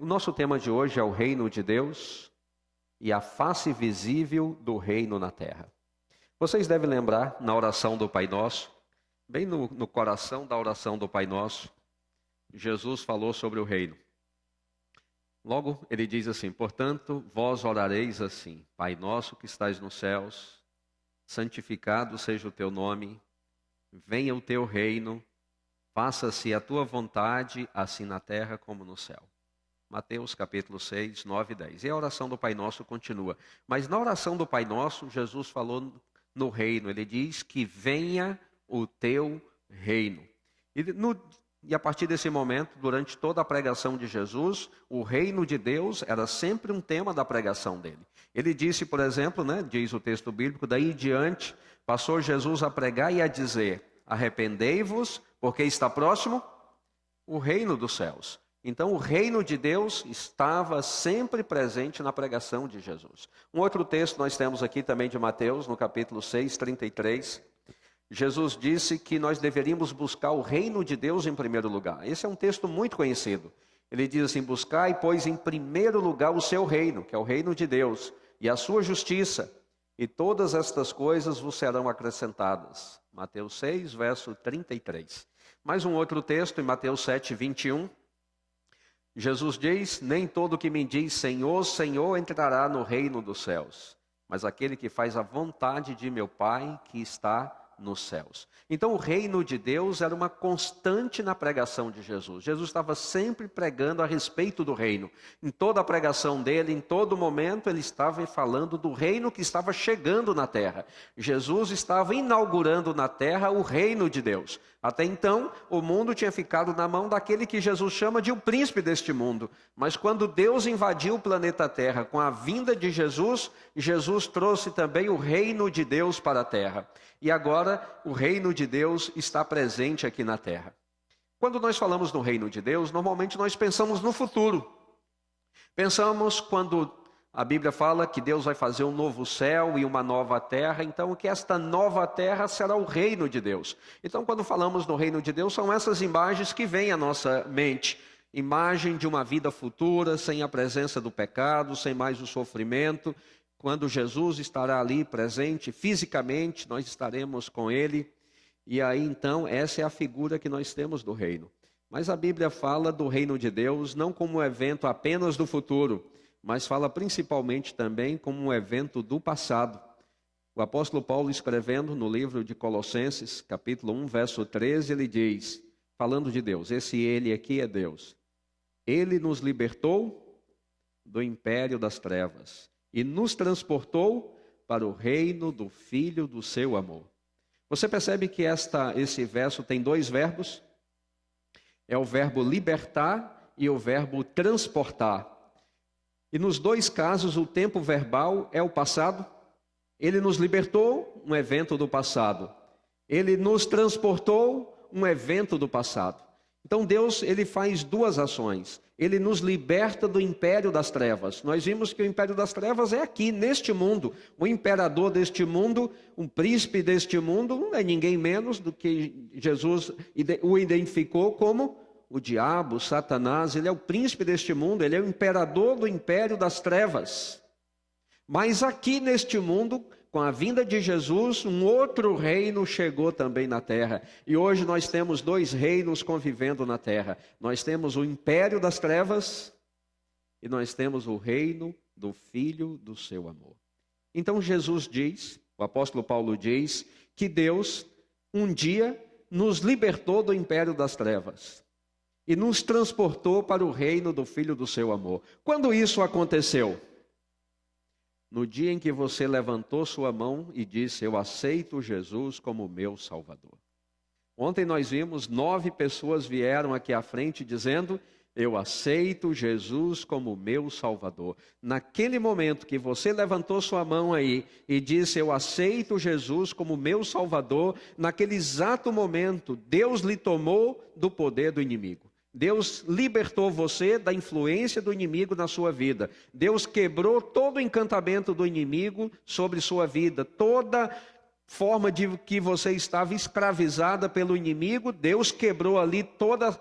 nosso tema de hoje é o reino de Deus e a face visível do reino na terra. Vocês devem lembrar, na oração do Pai Nosso, bem no coração da oração do Pai Nosso, Jesus falou sobre o reino. Logo, ele diz assim: portanto, vós orareis assim: Pai nosso que estais nos céus, santificado seja o teu nome, venha o teu reino, faça-se a tua vontade, assim na terra como no céu. Mateus capítulo 6, 9 e 10. E a oração do Pai Nosso continua. Mas na oração do Pai Nosso, Jesus falou no reino. Ele diz que venha o teu reino. E a partir desse momento, durante toda a pregação de Jesus, o reino de Deus era sempre um tema da pregação dele. Ele disse, por exemplo, diz o texto bíblico, daí em diante, passou Jesus a pregar e a dizer: arrependei-vos, porque está próximo o reino dos céus. Então, o reino de Deus estava sempre presente na pregação de Jesus. Um outro texto nós temos aqui também de Mateus, no capítulo 6, 33. Jesus disse que nós deveríamos buscar o reino de Deus em primeiro lugar. Esse é um texto muito conhecido. Ele diz assim: buscai, pois, em primeiro lugar o seu reino, que é o reino de Deus, e a sua justiça, e todas estas coisas vos serão acrescentadas. Mateus 6, verso 33. Mais um outro texto, em Mateus 7, 21. Jesus diz: nem todo que me diz Senhor, Senhor entrará no reino dos céus, mas aquele que faz a vontade de meu Pai que está nos céus. Então o reino de Deus era uma constante na pregação de Jesus. Jesus estava sempre pregando a respeito do reino. Em toda a pregação dele, em todo momento, ele estava falando do reino que estava chegando na terra. Jesus estava inaugurando na terra o reino de Deus. Até então, o mundo tinha ficado na mão daquele que Jesus chama de o príncipe deste mundo. Mas quando Deus invadiu o planeta Terra com a vinda de Jesus, Jesus trouxe também o reino de Deus para a terra. E agora o reino de Deus está presente aqui na terra. Quando nós falamos no reino de Deus, normalmente nós pensamos no futuro. Pensamos quando a Bíblia fala que Deus vai fazer um novo céu e uma nova terra, então que esta nova terra será o reino de Deus. Então quando falamos no reino de Deus, são essas imagens que vêm à nossa mente. Imagem de uma vida futura, sem a presença do pecado, sem mais o sofrimento. Quando Jesus estará ali presente fisicamente, nós estaremos com Ele. E aí então, essa é a figura que nós temos do reino. Mas a Bíblia fala do reino de Deus não como um evento apenas do futuro, mas fala principalmente também como um evento do passado. O apóstolo Paulo, escrevendo no livro de Colossenses, capítulo 1, verso 13, ele diz, falando de Deus, esse Ele aqui é Deus. Ele nos libertou do império das trevas e nos transportou para o reino do Filho do seu amor. Você percebe que esse verso tem dois verbos? É o verbo libertar e o verbo transportar. E nos dois casos o tempo verbal é o passado. Ele nos libertou, um evento do passado. Ele nos transportou, um evento do passado. Então Deus, ele faz duas ações. Ele nos liberta do império das trevas. Nós vimos que o império das trevas é aqui, neste mundo. O imperador deste mundo, um príncipe deste mundo, não é ninguém menos do que Jesus o identificou como o diabo, Satanás. Ele é o príncipe deste mundo, ele é o imperador do império das trevas. Mas aqui neste mundo, com a vinda de Jesus, um outro reino chegou também na terra. E hoje nós temos dois reinos convivendo na terra. Nós temos o império das trevas e nós temos o reino do Filho do seu amor. Então Jesus diz, o apóstolo Paulo diz, que Deus um dia nos libertou do império das trevas e nos transportou para o reino do Filho do seu amor. Quando isso aconteceu? No dia em que você levantou sua mão e disse: eu aceito Jesus como meu Salvador. Ontem nós vimos 9 pessoas vieram aqui à frente dizendo: eu aceito Jesus como meu Salvador. Naquele momento que você levantou sua mão aí e disse: eu aceito Jesus como meu Salvador, naquele exato momento, Deus lhe tomou do poder do inimigo. Deus libertou você da influência do inimigo na sua vida. Deus quebrou todo o encantamento do inimigo sobre sua vida. Toda forma de que você estava escravizada pelo inimigo, Deus quebrou ali toda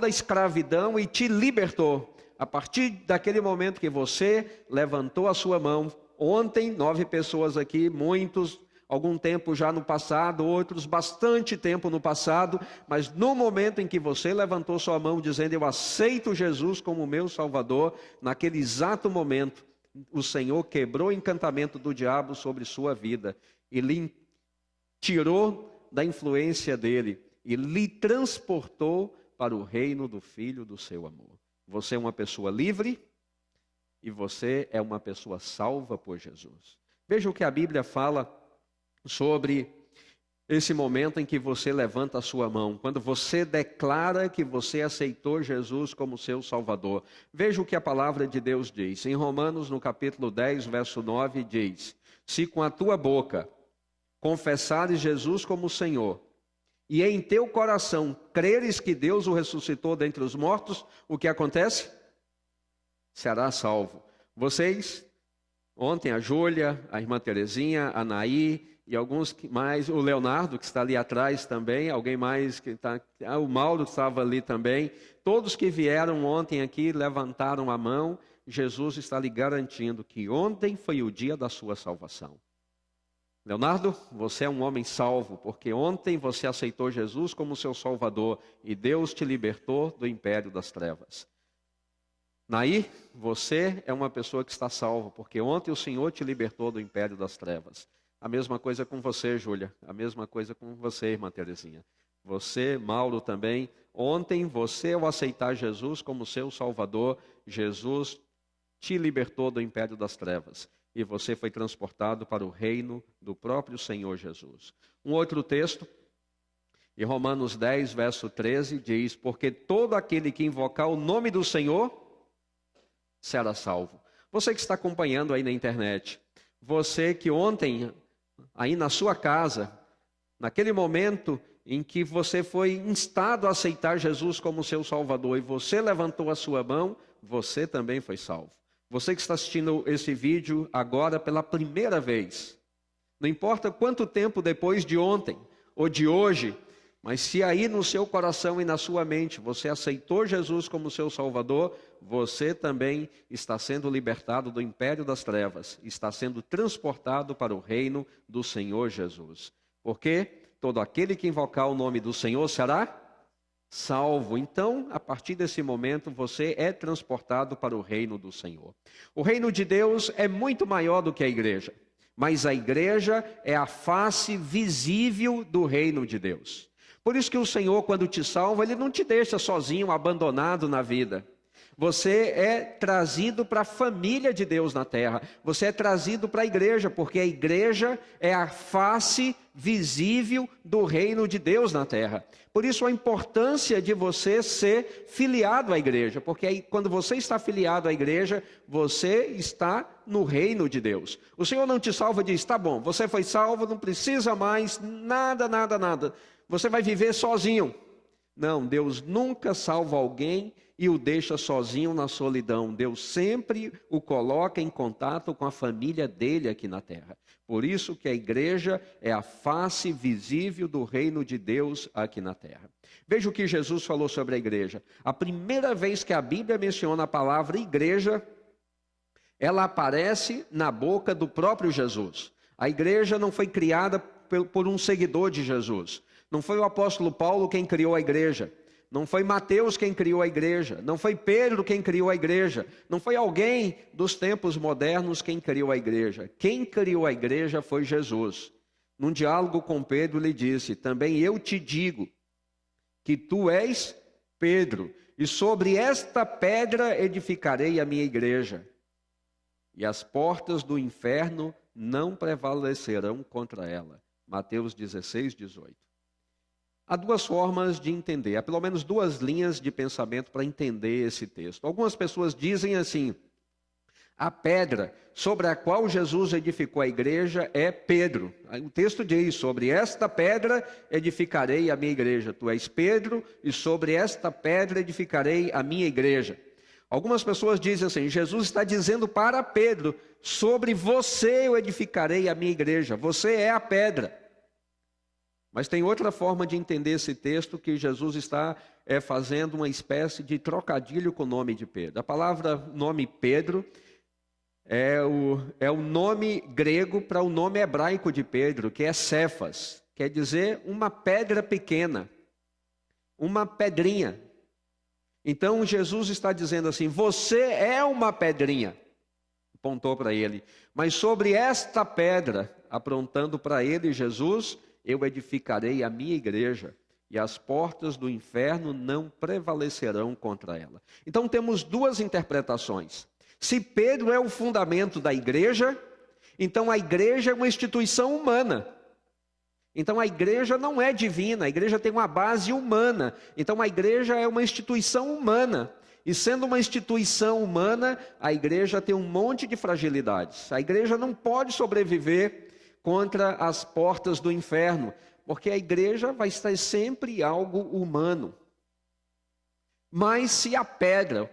a escravidão e te libertou. a partir daquele momento que você levantou a sua mão, ontem 9 pessoas aqui, muitos, algum tempo já no passado, outros bastante tempo no passado, mas no momento em que você levantou sua mão dizendo, eu aceito Jesus como meu Salvador, naquele exato momento, o Senhor quebrou o encantamento do diabo sobre sua vida e lhe tirou da influência dele e lhe transportou para o reino do Filho do seu amor. Você é uma pessoa livre e você é uma pessoa salva por Jesus. Veja o que a Bíblia fala sobre esse momento em que você levanta a sua mão, quando você declara que você aceitou Jesus como seu Salvador. Veja o que a palavra de Deus diz. Em Romanos, no capítulo 10, verso 9, diz: se com a tua boca confessares Jesus como Senhor, e em teu coração creres que Deus o ressuscitou dentre os mortos, o que acontece? Será salvo. Vocês, ontem a Júlia, a irmã Terezinha, a Naí, e alguns mais, o Leonardo, que está ali atrás também, alguém mais que está, o Mauro que estava ali também, todos que vieram ontem aqui levantaram a mão. Jesus está lhe garantindo que ontem foi o dia da sua salvação. Leonardo, você é um homem salvo, porque ontem você aceitou Jesus como seu Salvador e Deus te libertou do império das trevas. Naí, você é uma pessoa que está salva, porque ontem o Senhor te libertou do império das trevas. A mesma coisa com você, Júlia. A mesma coisa com você, irmã Terezinha. Você, Mauro, também. Ontem, você, ao aceitar Jesus como seu Salvador, Jesus te libertou do império das trevas. E você foi transportado para o reino do próprio Senhor Jesus. Um outro texto, em Romanos 10, verso 13, diz: porque todo aquele que invocar o nome do Senhor será salvo. Você que está acompanhando aí na internet, você que ontem, aí na sua casa, naquele momento em que você foi instado a aceitar Jesus como seu Salvador e você levantou a sua mão, você também foi salvo. Você que está assistindo esse vídeo agora pela primeira vez, não importa quanto tempo depois de ontem ou de hoje, mas se aí no seu coração e na sua mente você aceitou Jesus como seu Salvador, você também está sendo libertado do império das trevas, está sendo transportado para o reino do Senhor Jesus. Porque todo aquele que invocar o nome do Senhor será salvo. Então, a partir desse momento, você é transportado para o reino do Senhor. O reino de Deus é muito maior do que a igreja, mas a igreja é a face visível do reino de Deus. Por isso que o Senhor, quando te salva, Ele não te deixa sozinho, abandonado na vida. Você é trazido para a família de Deus na terra. Você é trazido para a igreja, porque a igreja é a face visível do reino de Deus na terra. Por isso a importância de você ser filiado à igreja, porque aí, quando você está filiado à igreja, você está no reino de Deus. O Senhor não te salva e diz: tá bom, você foi salvo, não precisa mais nada. Você vai viver sozinho. Não, Deus nunca salva alguém e o deixa sozinho na solidão. Deus sempre o coloca em contato com a família dele aqui na terra. Por isso que a igreja é a face visível do reino de Deus aqui na terra. Veja o que Jesus falou sobre a igreja. A primeira vez que a Bíblia menciona a palavra igreja, ela aparece na boca do próprio Jesus. A igreja não foi criada por um seguidor de Jesus. Não foi o apóstolo Paulo quem criou a igreja. Não foi Mateus quem criou a igreja. Não foi Pedro quem criou a igreja. Não foi alguém dos tempos modernos quem criou a igreja. Quem criou a igreja foi Jesus. Num diálogo com Pedro, ele disse: também eu te digo que tu és Pedro, e sobre esta pedra edificarei a minha igreja, e as portas do inferno não prevalecerão contra ela. Mateus 16, 18. Há duas formas de entender, há pelo menos duas linhas de pensamento para entender esse texto. Algumas pessoas dizem assim: a pedra sobre a qual Jesus edificou a igreja é Pedro. O texto diz: sobre esta pedra edificarei a minha igreja. Tu és Pedro, e sobre esta pedra edificarei a minha igreja. Algumas pessoas dizem assim: Jesus está dizendo para Pedro: sobre você eu edificarei a minha igreja. Você é a pedra. Mas tem outra forma de entender esse texto, que Jesus está fazendo uma espécie de trocadilho com o nome de Pedro. A palavra nome Pedro é o nome grego para o nome hebraico de Pedro, que é Cefas. Quer dizer uma pedra pequena, uma pedrinha. Então Jesus está dizendo assim: você é uma pedrinha. Apontou para ele. Mas sobre esta pedra, apontando para ele, Jesus, eu edificarei a minha igreja, e as portas do inferno não prevalecerão contra ela. Então temos duas interpretações. Se Pedro é o fundamento da igreja, então a igreja é uma instituição humana. Então a igreja não é divina, a igreja tem uma base humana. Então a igreja é uma instituição humana. E sendo uma instituição humana, a igreja tem um monte de fragilidades. A igreja não pode sobreviver contra as portas do inferno, porque a igreja vai estar sempre algo humano. Mas se a pedra,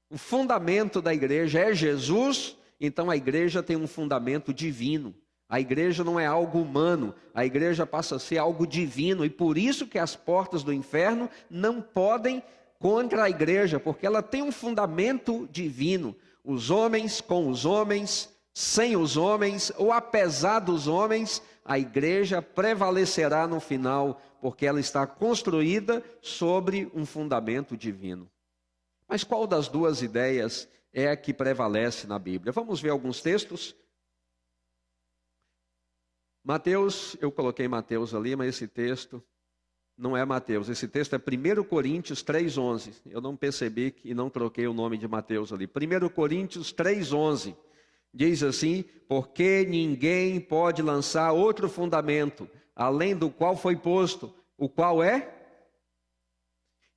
o fundamento da igreja é Jesus, então a igreja tem um fundamento divino. A igreja não é algo humano, a igreja passa a ser algo divino, e por isso que as portas do inferno não podem contra a igreja, porque ela tem um fundamento divino. Os homens com os homens, sem os homens, ou apesar dos homens, a igreja prevalecerá no final, porque ela está construída sobre um fundamento divino. Mas qual das duas ideias é a que prevalece na Bíblia? Vamos ver alguns textos. Mateus, eu coloquei Mateus ali, mas esse texto não é Mateus. Esse texto é 1 Coríntios 3,11. Eu não percebi e não troquei o nome de Mateus ali. 1 Coríntios 3,11. Diz assim: porque ninguém pode lançar outro fundamento, além do qual foi posto, o qual é?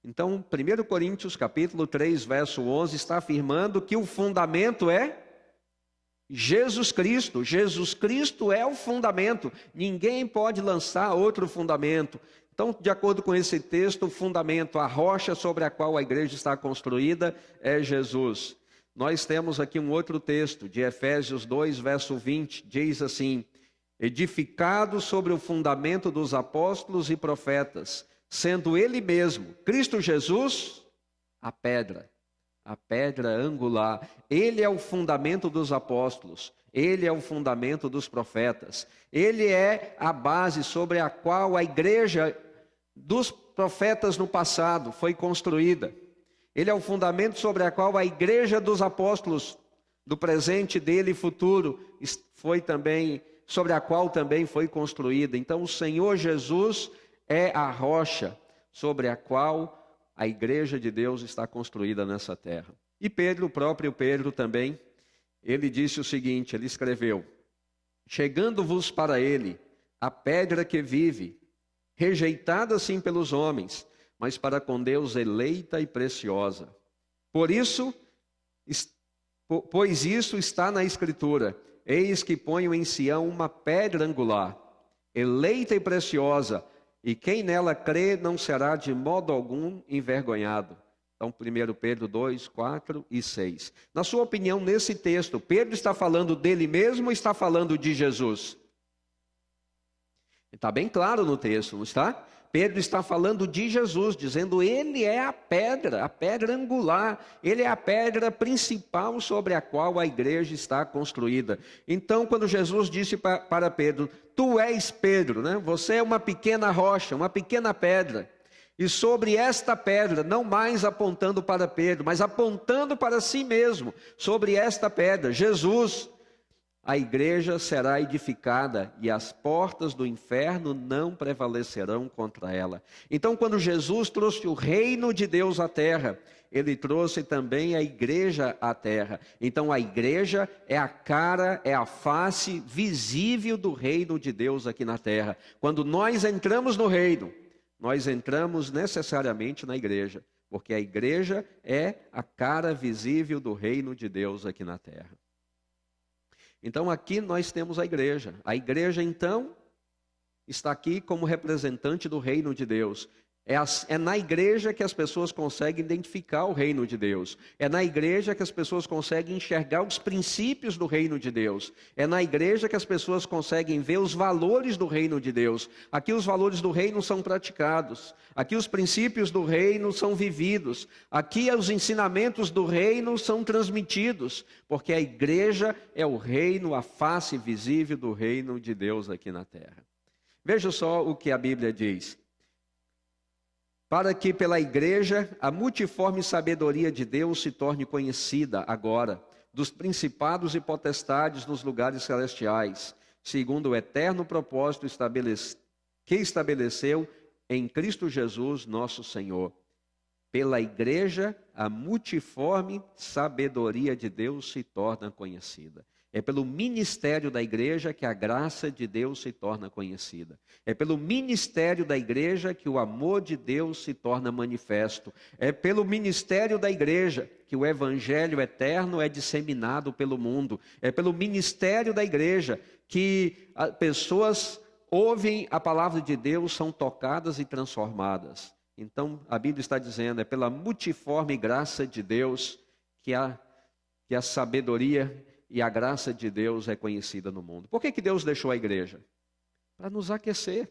Então, 1 Coríntios capítulo 3, verso 11, está afirmando que o fundamento é Jesus Cristo. Jesus Cristo é o fundamento. Ninguém pode lançar outro fundamento. Então, de acordo com esse texto, o fundamento, a rocha sobre a qual a igreja está construída é Jesus. Nós temos aqui um outro texto, de Efésios 2, verso 20, diz assim: edificado sobre o fundamento dos apóstolos e profetas, sendo ele mesmo, Cristo Jesus, a pedra angular. Ele é o fundamento dos apóstolos, ele é o fundamento dos profetas, ele é a base sobre a qual a igreja dos profetas no passado foi construída. Ele é o fundamento sobre a qual a igreja dos apóstolos do presente, dele e futuro foi também, sobre a qual também foi construída. Então o Senhor Jesus é a rocha sobre a qual a igreja de Deus está construída nessa terra. E Pedro, o próprio Pedro também, ele disse o seguinte, ele escreveu: chegando-vos para ele a pedra que vive, rejeitada sim pelos homens, mas para com Deus eleita e preciosa. Pois isso está na Escritura: eis que ponho em Sião uma pedra angular, eleita e preciosa, e quem nela crê não será de modo algum envergonhado. Então, 1 Pedro 2, 4 e 6. Na sua opinião, nesse texto, Pedro está falando dele mesmo ou está falando de Jesus? Está bem claro no texto, não está? Pedro está falando de Jesus, dizendo ele é a pedra angular, ele é a pedra principal sobre a qual a igreja está construída. Então, quando Jesus disse para Pedro: tu és Pedro, né? Você é uma pequena rocha, uma pequena pedra, e sobre esta pedra, não mais apontando para Pedro, mas apontando para si mesmo, sobre esta pedra, Jesus, a igreja será edificada e as portas do inferno não prevalecerão contra ela. Então, quando Jesus trouxe o reino de Deus à terra, ele trouxe também a igreja à terra. Então, a igreja é a cara, é a face visível do reino de Deus aqui na terra. Quando nós entramos no reino, nós entramos necessariamente na igreja, porque a igreja é a cara visível do reino de Deus aqui na terra. Então aqui nós temos a igreja. A igreja então está aqui como representante do reino de Deus. É na igreja que as pessoas conseguem identificar o reino de Deus. É na igreja que as pessoas conseguem enxergar os princípios do reino de Deus. É na igreja que as pessoas conseguem ver os valores do reino de Deus. Aqui os valores do reino são praticados. Aqui os princípios do reino são vividos. Aqui os ensinamentos do reino são transmitidos. Porque a igreja é o reino, a face visível do reino de Deus aqui na terra. Veja só o que a Bíblia diz. Para que pela igreja a multiforme sabedoria de Deus se torne conhecida agora, dos principados e potestades nos lugares celestiais, segundo o eterno propósito que estabeleceu em Cristo Jesus, nosso Senhor. Pela igreja a multiforme sabedoria de Deus se torna conhecida. É pelo ministério da igreja que a graça de Deus se torna conhecida. É pelo ministério da igreja que o amor de Deus se torna manifesto. É pelo ministério da igreja que o evangelho eterno é disseminado pelo mundo. É pelo ministério da igreja que pessoas ouvem a palavra de Deus, são tocadas e transformadas. Então, a Bíblia está dizendo, é pela multiforme graça de Deus que a sabedoria e a graça de Deus é conhecida no mundo. Por que Deus deixou a igreja? Para nos aquecer.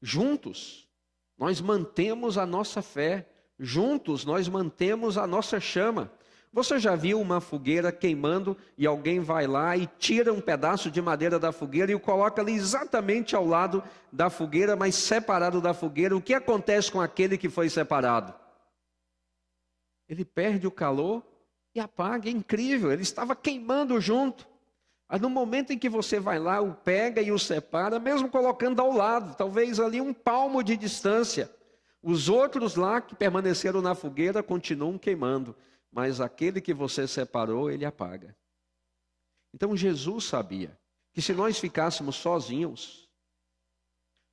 Juntos, nós mantemos a nossa fé. Juntos, nós mantemos a nossa chama. Você já viu uma fogueira queimando e alguém vai lá e tira um pedaço de madeira da fogueira e o coloca ali exatamente ao lado da fogueira, mas separado da fogueira? O que acontece com aquele que foi separado? Ele perde o calor e apaga. É incrível, ele estava queimando junto. Mas no momento em que você vai lá, o pega e o separa, mesmo colocando ao lado, talvez ali um palmo de distância, os outros lá que permaneceram na fogueira continuam queimando, mas aquele que você separou, ele apaga. Então Jesus sabia que se nós ficássemos sozinhos,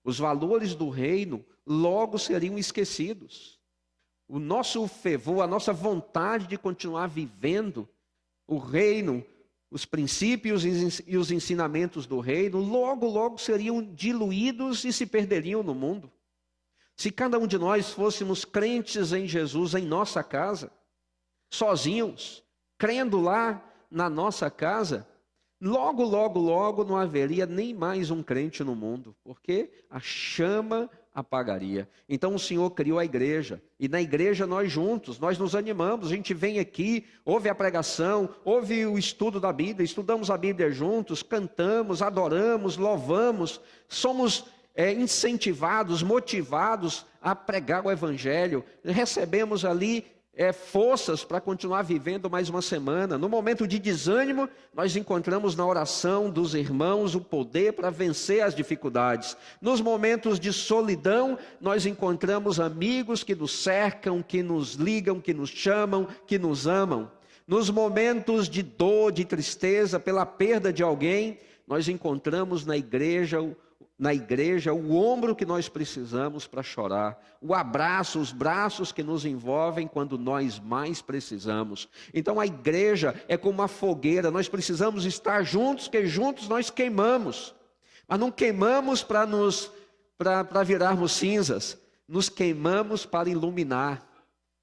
os valores do reino logo seriam esquecidos. O nosso fervor, a nossa vontade de continuar vivendo o reino, os princípios e os ensinamentos do reino, logo seriam diluídos e se perderiam no mundo. Se cada um de nós fôssemos crentes em Jesus em nossa casa, sozinhos, crendo lá na nossa casa, logo não haveria nem mais um crente no mundo, porque a chama apagaria. Então o Senhor criou a igreja, e na igreja nós juntos, nós nos animamos, a gente vem aqui, ouve a pregação, ouve o estudo da Bíblia, estudamos a Bíblia juntos, cantamos, adoramos, louvamos, somos incentivados, motivados a pregar o Evangelho, recebemos ali forças para continuar vivendo mais uma semana. No momento de desânimo, nós encontramos na oração dos irmãos o poder para vencer as dificuldades. Nos momentos de solidão, nós encontramos amigos que nos cercam, que nos ligam, que nos chamam, que nos amam. Nos momentos de dor, de tristeza, pela perda de alguém, nós encontramos na igreja o ombro que nós precisamos para chorar, o abraço, os braços que nos envolvem quando nós mais precisamos. Então a igreja é como uma fogueira, nós precisamos estar juntos, porque juntos nós queimamos. Mas não queimamos para virarmos cinzas, nos queimamos para iluminar.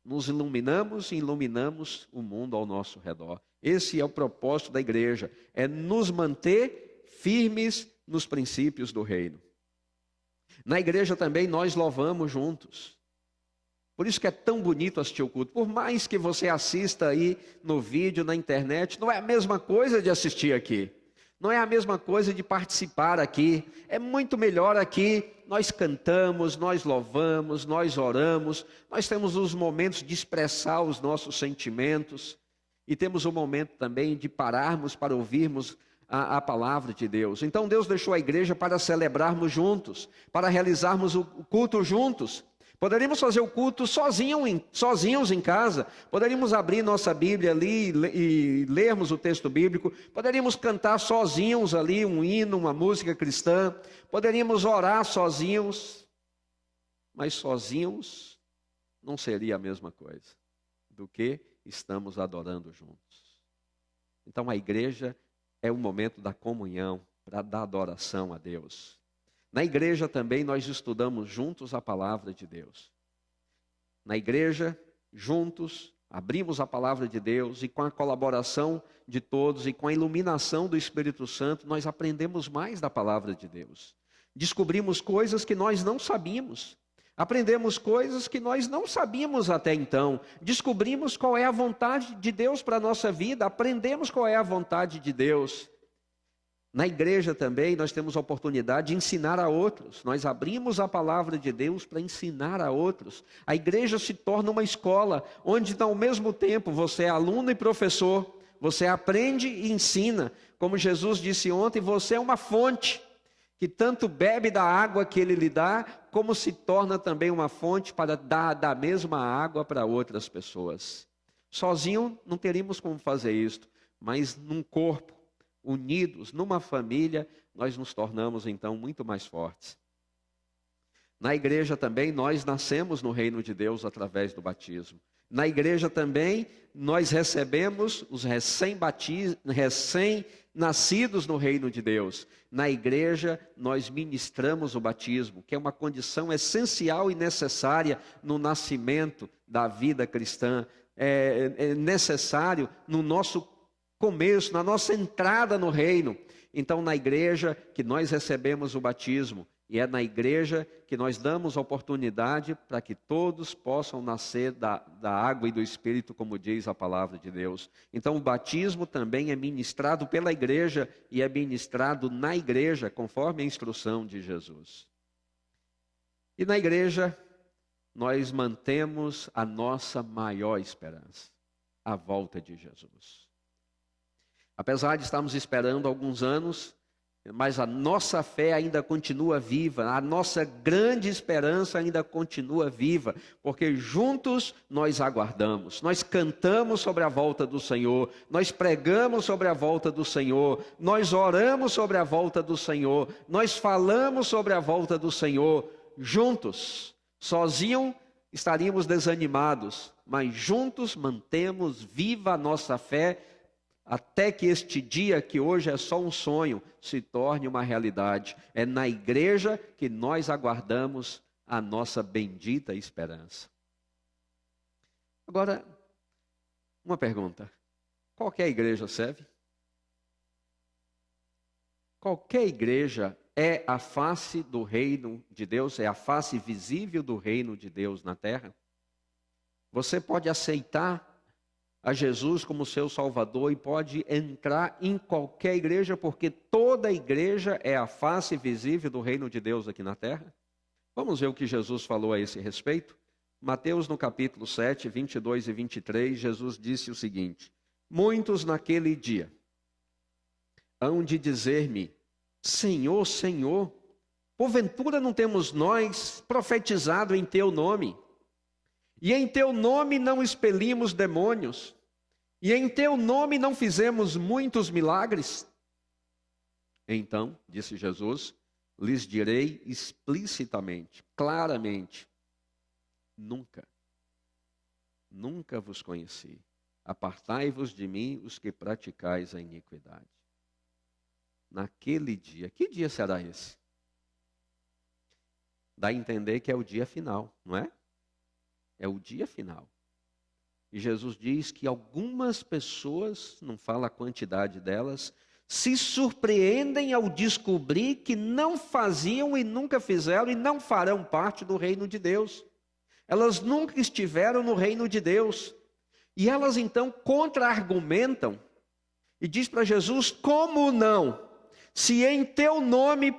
Nos iluminamos e iluminamos o mundo ao nosso redor. Esse é o propósito da igreja, é nos manter firmes nos princípios do reino. Na igreja também nós louvamos juntos. Por isso que é tão bonito assistir o culto. Por mais que você assista aí no vídeo, na internet, não é a mesma coisa de assistir aqui. Não é a mesma coisa de participar aqui. É muito melhor aqui. Nós cantamos, nós louvamos, nós oramos. Nós temos os momentos de expressar os nossos sentimentos. E temos o momento também de pararmos para ouvirmos a palavra de Deus. Então Deus deixou a igreja para celebrarmos juntos, para realizarmos o culto juntos. Poderíamos fazer o culto sozinhos em casa, poderíamos abrir nossa Bíblia ali e lermos o texto bíblico, poderíamos cantar sozinhos ali um hino, uma música cristã, poderíamos orar sozinhos, mas sozinhos não seria a mesma coisa do que estamos adorando juntos. Então a igreja é o momento da comunhão, da adoração a Deus. Na igreja também nós estudamos juntos a palavra de Deus. Na igreja, juntos, abrimos a palavra de Deus e com a colaboração de todos e com a iluminação do Espírito Santo, nós aprendemos mais da palavra de Deus. Descobrimos coisas que nós não sabíamos. Aprendemos coisas que nós não sabíamos até então. Descobrimos qual é a vontade de Deus para a nossa vida. Aprendemos qual é a vontade de Deus. Na igreja também nós temos a oportunidade de ensinar a outros. Nós abrimos a palavra de Deus para ensinar a outros. A igreja se torna uma escola onde ao mesmo tempo você é aluno e professor. Você aprende e ensina. Como Jesus disse ontem, você é uma fonte que tanto bebe da água que ele lhe dá, como se torna também uma fonte para dar da mesma água para outras pessoas. Sozinho não teríamos como fazer isso, mas num corpo, unidos, numa família, nós nos tornamos então muito mais fortes. Na igreja também nós nascemos no reino de Deus através do batismo. Na igreja também nós recebemos os recém-nascidos no reino de Deus. Na igreja nós ministramos o batismo, que é uma condição essencial e necessária no nascimento da vida cristã. É necessário no nosso começo, na nossa entrada no reino. Então, na igreja que nós recebemos o batismo, e é na igreja que nós damos oportunidade para que todos possam nascer da água e do Espírito, como diz a palavra de Deus. Então, o batismo também é ministrado pela igreja e é ministrado na igreja, conforme a instrução de Jesus. E na igreja, nós mantemos a nossa maior esperança, a volta de Jesus. Apesar de estarmos esperando alguns anos, mas a nossa fé ainda continua viva, a nossa grande esperança ainda continua viva, porque juntos nós aguardamos, nós cantamos sobre a volta do Senhor, nós pregamos sobre a volta do Senhor, nós oramos sobre a volta do Senhor, nós falamos sobre a volta do Senhor, juntos. Sozinho estaríamos desanimados, mas juntos mantemos viva a nossa fé, até que este dia, que hoje é só um sonho, se torne uma realidade. É na igreja que nós aguardamos a nossa bendita esperança. Agora, uma pergunta. Qualquer igreja serve? Qualquer igreja é a face do reino de Deus, é a face visível do reino de Deus na terra? Você pode aceitar a Jesus como seu Salvador e pode entrar em qualquer igreja, porque toda igreja é a face visível do reino de Deus aqui na terra. Vamos ver o que Jesus falou a esse respeito? Mateus no capítulo 7, 22 e 23, Jesus disse o seguinte: muitos naquele dia hão de dizer-me, Senhor, Senhor, porventura não temos nós profetizado em teu nome? E em teu nome não expelimos demônios, e em teu nome não fizemos muitos milagres? Então, disse Jesus, lhes direi explicitamente, claramente, nunca vos conheci. Apartai-vos de mim, os que praticais a iniquidade. Naquele dia, que dia será esse? Dá a entender que é o dia final, não é? É o dia final. E Jesus diz que algumas pessoas, não fala a quantidade delas, se surpreendem ao descobrir que não faziam e nunca fizeram e não farão parte do reino de Deus. Elas nunca estiveram no reino de Deus. E elas então contra-argumentam e diz para Jesus, como não? Se em teu nome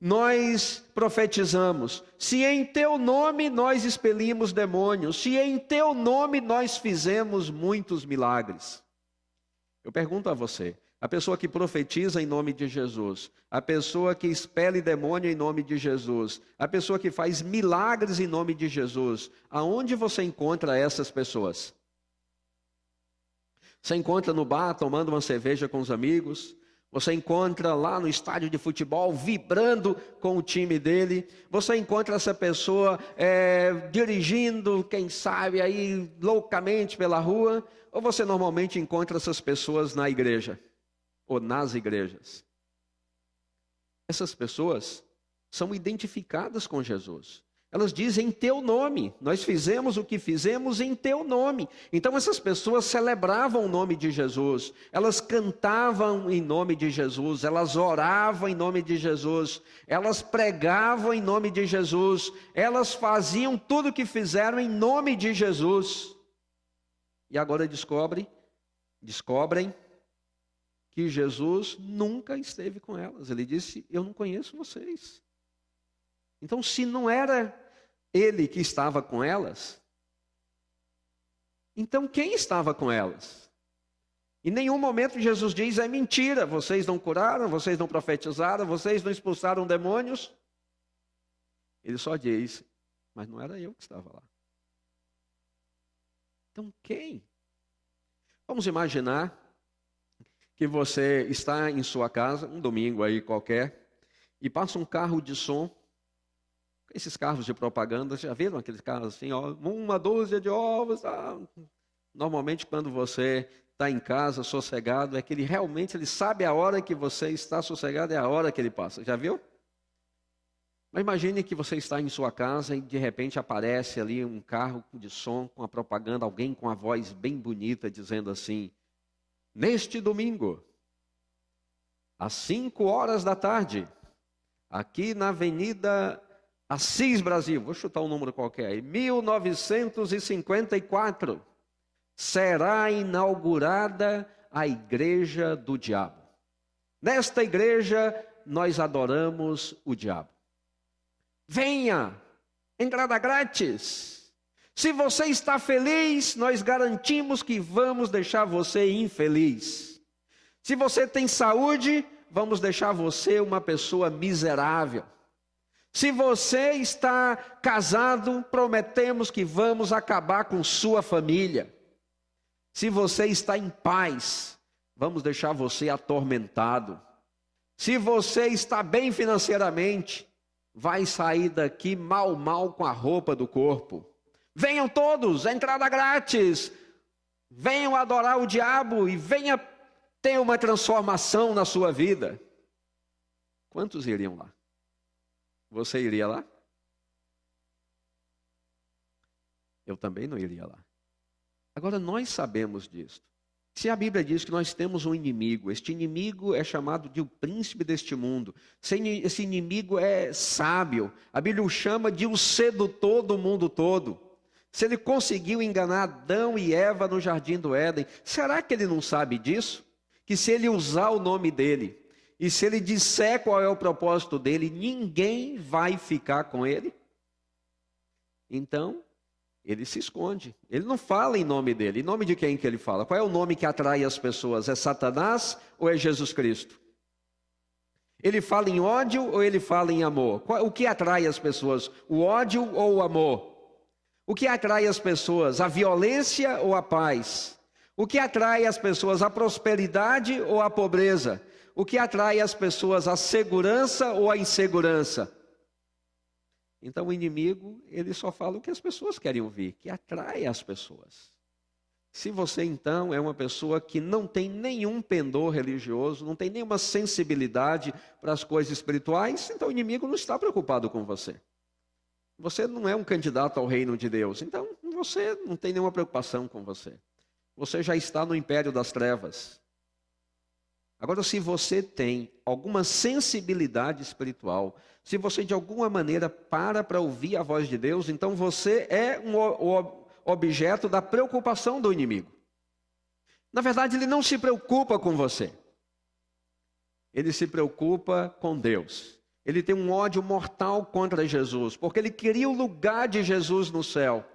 nós profetizamos, se em teu nome nós expelimos demônios, se em teu nome nós fizemos muitos milagres. Eu pergunto a você, a pessoa que profetiza em nome de Jesus, a pessoa que expele demônio em nome de Jesus, a pessoa que faz milagres em nome de Jesus, aonde você encontra essas pessoas? Você encontra no bar tomando uma cerveja com os amigos? Você encontra lá no estádio de futebol vibrando com o time dele? Você encontra essa pessoa dirigindo, quem sabe, aí loucamente pela rua? Ou você normalmente encontra essas pessoas na igreja? Ou nas igrejas? Essas pessoas são identificadas com Jesus. Elas dizem em teu nome, nós fizemos o que fizemos em teu nome. Então essas pessoas celebravam o nome de Jesus, elas cantavam em nome de Jesus, elas oravam em nome de Jesus, elas pregavam em nome de Jesus, elas faziam tudo o que fizeram em nome de Jesus. E agora descobrem que Jesus nunca esteve com elas. Ele disse, eu não conheço vocês. Então, se não era ele que estava com elas, então quem estava com elas? Em nenhum momento Jesus diz, é mentira, vocês não curaram, vocês não profetizaram, vocês não expulsaram demônios. Ele só diz, mas não era eu que estava lá. Então quem? Vamos imaginar que você está em sua casa, um domingo aí qualquer, e passa um carro de som. Esses carros de propaganda, já viram aqueles carros assim, ó, 1 dúzia de ovos? Normalmente quando você está em casa, sossegado, é que ele sabe a hora que você está sossegado, é a hora que ele passa. Já viu? Mas imagine que você está em sua casa e de repente aparece ali um carro de som com a propaganda, alguém com a voz bem bonita dizendo assim, neste domingo, às 5h, aqui na Avenida Assis Brasil, vou chutar um número qualquer aí, 1954, será inaugurada a Igreja do Diabo. Nesta igreja, nós adoramos o diabo. Venha, entrada grátis. Se você está feliz, nós garantimos que vamos deixar você infeliz. Se você tem saúde, vamos deixar você uma pessoa miserável. Se você está casado, prometemos que vamos acabar com sua família. Se você está em paz, vamos deixar você atormentado. Se você está bem financeiramente, vai sair daqui mal com a roupa do corpo. Venham todos, a entrada grátis. Venham adorar o diabo e venha ter uma transformação na sua vida. Quantos iriam lá? Você iria lá? Eu também não iria lá. Agora, nós sabemos disso. Se a Bíblia diz que nós temos um inimigo, este inimigo é chamado de o príncipe deste mundo. Esse inimigo é sábio. A Bíblia o chama de o sedutor do mundo todo. Se ele conseguiu enganar Adão e Eva no jardim do Éden, será que ele não sabe disso? Que se ele usar o nome dele, e se ele disser qual é o propósito dele, ninguém vai ficar com ele? Então, ele se esconde. Ele não fala em nome dele. Em nome de quem que ele fala? Qual é o nome que atrai as pessoas? É Satanás ou é Jesus Cristo? Ele fala em ódio ou ele fala em amor? O que atrai as pessoas? O ódio ou o amor? O que atrai as pessoas? A violência ou a paz? O que atrai as pessoas? A prosperidade ou a pobreza? O que atrai as pessoas? A segurança ou a insegurança? Então o inimigo, ele só fala o que as pessoas querem ouvir, que atrai as pessoas. Se você então é uma pessoa que não tem nenhum pendor religioso, não tem nenhuma sensibilidade para as coisas espirituais, então o inimigo não está preocupado com você. Você não é um candidato ao reino de Deus, então você não tem nenhuma preocupação com você. Você já está no império das trevas. Agora, se você tem alguma sensibilidade espiritual, se você de alguma maneira para ouvir a voz de Deus, então você é o objeto da preocupação do inimigo. Na verdade, ele não se preocupa com você. Ele se preocupa com Deus. Ele tem um ódio mortal contra Jesus, porque ele queria o lugar de Jesus no céu.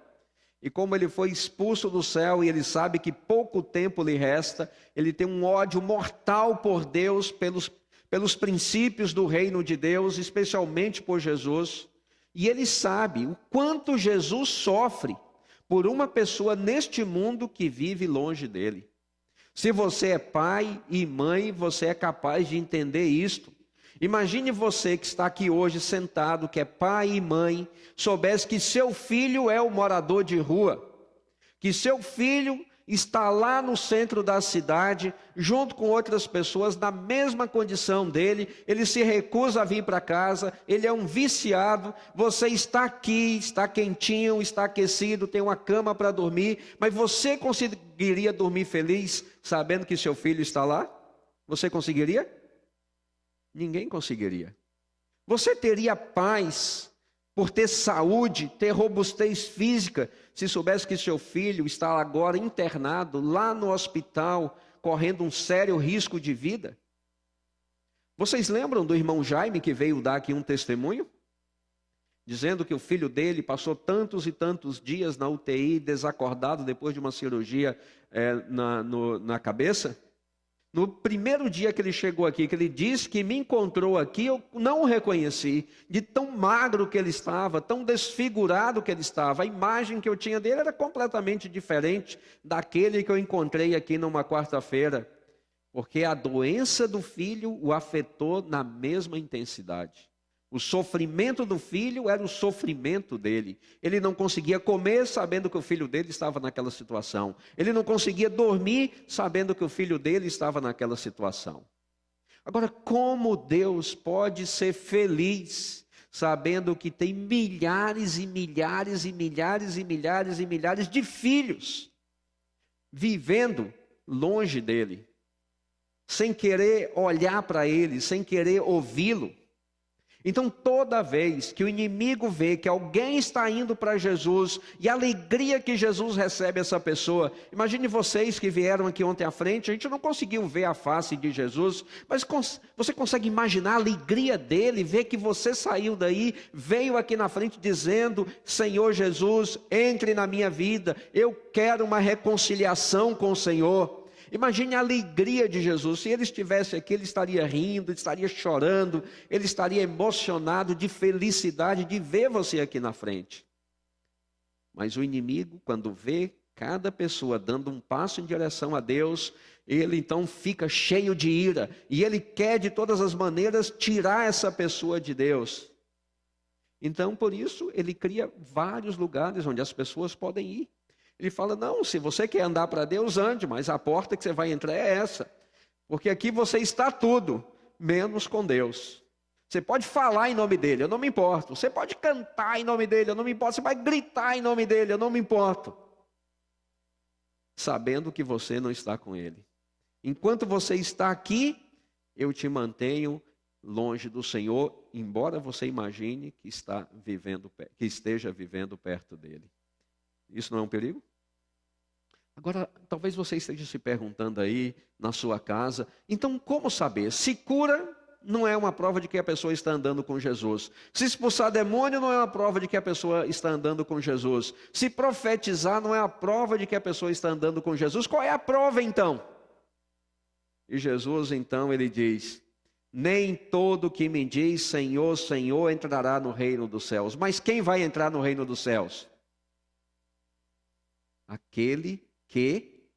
E como ele foi expulso do céu e ele sabe que pouco tempo lhe resta, ele tem um ódio mortal por Deus, pelos princípios do reino de Deus, especialmente por Jesus. E ele sabe o quanto Jesus sofre por uma pessoa neste mundo que vive longe dele. Se você é pai e mãe, você é capaz de entender isto. Imagine você que está aqui hoje sentado, que é pai e mãe, soubesse que seu filho é o morador de rua, que seu filho está lá no centro da cidade, junto com outras pessoas, na mesma condição dele, ele se recusa a vir para casa, ele é um viciado, você está aqui, está quentinho, está aquecido, tem uma cama para dormir, mas você conseguiria dormir feliz, sabendo que seu filho está lá? Você conseguiria? Ninguém conseguiria. Você teria paz por ter saúde, ter robustez física, se soubesse que seu filho está agora internado lá no hospital, correndo um sério risco de vida? Vocês lembram do irmão Jaime que veio dar aqui um testemunho? Dizendo que o filho dele passou tantos e tantos dias na UTI, desacordado depois de uma cirurgia na cabeça? No primeiro dia que ele chegou aqui, que ele disse que me encontrou aqui, eu não o reconheci, de tão magro que ele estava, tão desfigurado que ele estava. A imagem que eu tinha dele era completamente diferente daquele que eu encontrei aqui numa quarta-feira, porque a doença do filho o afetou na mesma intensidade. O sofrimento do filho era o sofrimento dele. Ele não conseguia comer sabendo que o filho dele estava naquela situação. Ele não conseguia dormir sabendo que o filho dele estava naquela situação. Agora, como Deus pode ser feliz sabendo que tem milhares e milhares e milhares e milhares e milhares de filhos vivendo longe dele, sem querer olhar para ele, sem querer ouvi-lo? Então, toda vez que o inimigo vê que alguém está indo para Jesus, e a alegria que Jesus recebe essa pessoa, imagine vocês que vieram aqui ontem à frente, a gente não conseguiu ver a face de Jesus, mas você consegue imaginar a alegria dele, ver que você saiu daí, veio aqui na frente dizendo: Senhor Jesus, entre na minha vida, eu quero uma reconciliação com o Senhor. Imagine a alegria de Jesus. Se ele estivesse aqui, ele estaria rindo, ele estaria chorando, ele estaria emocionado de felicidade de ver você aqui na frente. Mas o inimigo, quando vê cada pessoa dando um passo em direção a Deus, ele então fica cheio de ira, e ele quer de todas as maneiras tirar essa pessoa de Deus. Então, por isso, ele cria vários lugares onde as pessoas podem ir. Ele fala: não, se você quer andar para Deus, ande, mas a porta que você vai entrar é essa. Porque aqui você está tudo, menos com Deus. Você pode falar em nome dele, eu não me importo. Você pode cantar em nome dele, eu não me importo. Você vai gritar em nome dele, eu não me importo. Sabendo que você não está com ele. Enquanto você está aqui, eu te mantenho longe do Senhor, embora você imagine que esteja vivendo perto dele. Isso não é um perigo? Agora, talvez você esteja se perguntando aí na sua casa: então como saber? Se cura não é uma prova de que a pessoa está andando com Jesus. Se expulsar demônio não é uma prova de que a pessoa está andando com Jesus. Se profetizar não é a prova de que a pessoa está andando com Jesus. Qual é a prova então? E Jesus então ele diz: nem todo que me diz Senhor, Senhor entrará no reino dos céus. Mas quem vai entrar no reino dos céus? Aquele que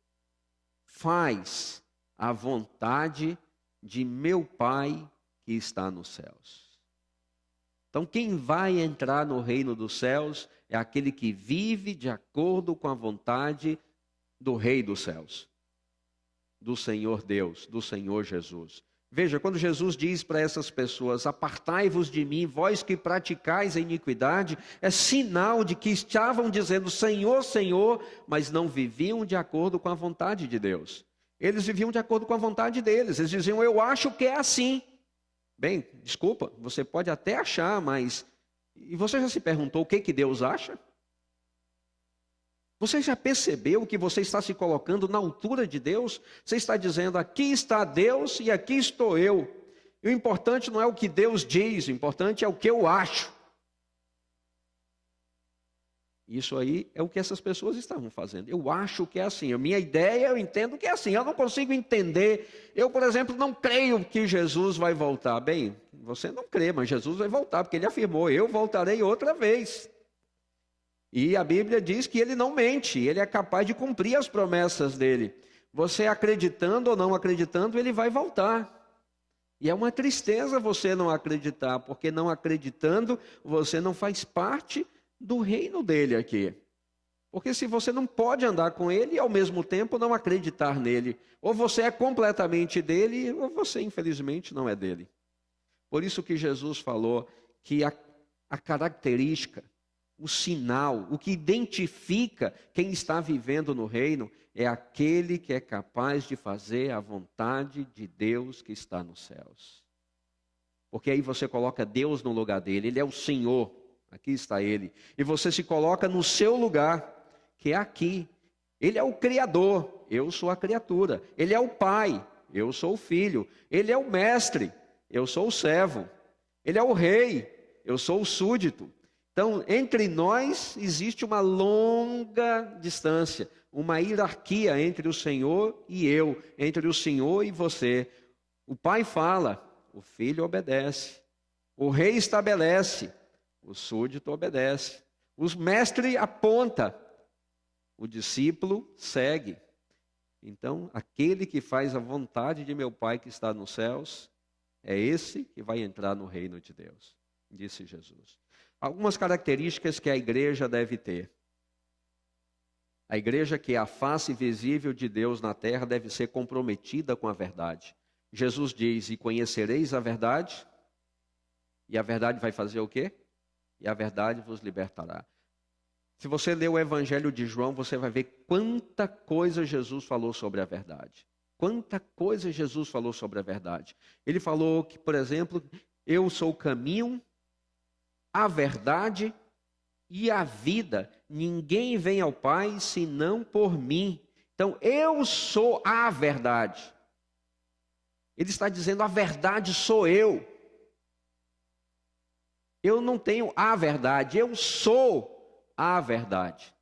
faz a vontade de meu Pai que está nos céus. Então, quem vai entrar no reino dos céus é aquele que vive de acordo com a vontade do Rei dos céus, do Senhor Deus, do Senhor Jesus. Veja, quando Jesus diz para essas pessoas: apartai-vos de mim, vós que praticais a iniquidade, é sinal de que estavam dizendo Senhor, Senhor, mas não viviam de acordo com a vontade de Deus. Eles viviam de acordo com a vontade deles, eles diziam: eu acho que é assim. Bem, desculpa, você pode até achar, mas... E você já se perguntou o que Deus acha? Você já percebeu que você está se colocando na altura de Deus? Você está dizendo: aqui está Deus e aqui estou eu. E o importante não é o que Deus diz, o importante é o que eu acho. Isso aí é o que essas pessoas estavam fazendo. Eu acho que é assim, a minha ideia eu entendo que é assim, eu não consigo entender. Eu, por exemplo, não creio que Jesus vai voltar. Bem, você não crê, mas Jesus vai voltar, porque ele afirmou: eu voltarei outra vez. E a Bíblia diz que ele não mente, ele é capaz de cumprir as promessas dele. Você acreditando ou não acreditando, ele vai voltar. E é uma tristeza você não acreditar, porque não acreditando, você não faz parte do reino dele aqui. Porque se você não pode andar com ele e ao mesmo tempo não acreditar nele, ou você é completamente dele, ou você infelizmente não é dele. Por isso que Jesus falou que a característica, o sinal, o que identifica quem está vivendo no reino, é aquele que é capaz de fazer a vontade de Deus que está nos céus. Porque aí você coloca Deus no lugar dele, ele é o Senhor, aqui está ele. E você se coloca no seu lugar, que é aqui. Ele é o Criador, eu sou a criatura. Ele é o Pai, eu sou o Filho. Ele é o Mestre, eu sou o servo. Ele é o Rei, eu sou o súdito. Então, entre nós existe uma longa distância, uma hierarquia entre o Senhor e eu, entre o Senhor e você. O Pai fala, o Filho obedece. O Rei estabelece, o súdito obedece. O mestre aponta, o discípulo segue. Então, aquele que faz a vontade de meu Pai que está nos céus, é esse que vai entrar no reino de Deus, disse Jesus. Algumas características que a igreja deve ter. A igreja, que é a face visível de Deus na terra, deve ser comprometida com a verdade. Jesus diz, e conhecereis a verdade, e a verdade vai fazer o quê? E a verdade vos libertará. Se você ler o Evangelho de João, você vai ver quanta coisa Jesus falou sobre a verdade. Quanta coisa Jesus falou sobre a verdade. Ele falou que, por exemplo, eu sou o caminho, a verdade e a vida. Ninguém vem ao Pai senão por mim. Então, eu sou a verdade. Ele está dizendo, a verdade sou eu. Eu não tenho a verdade, eu sou a verdade.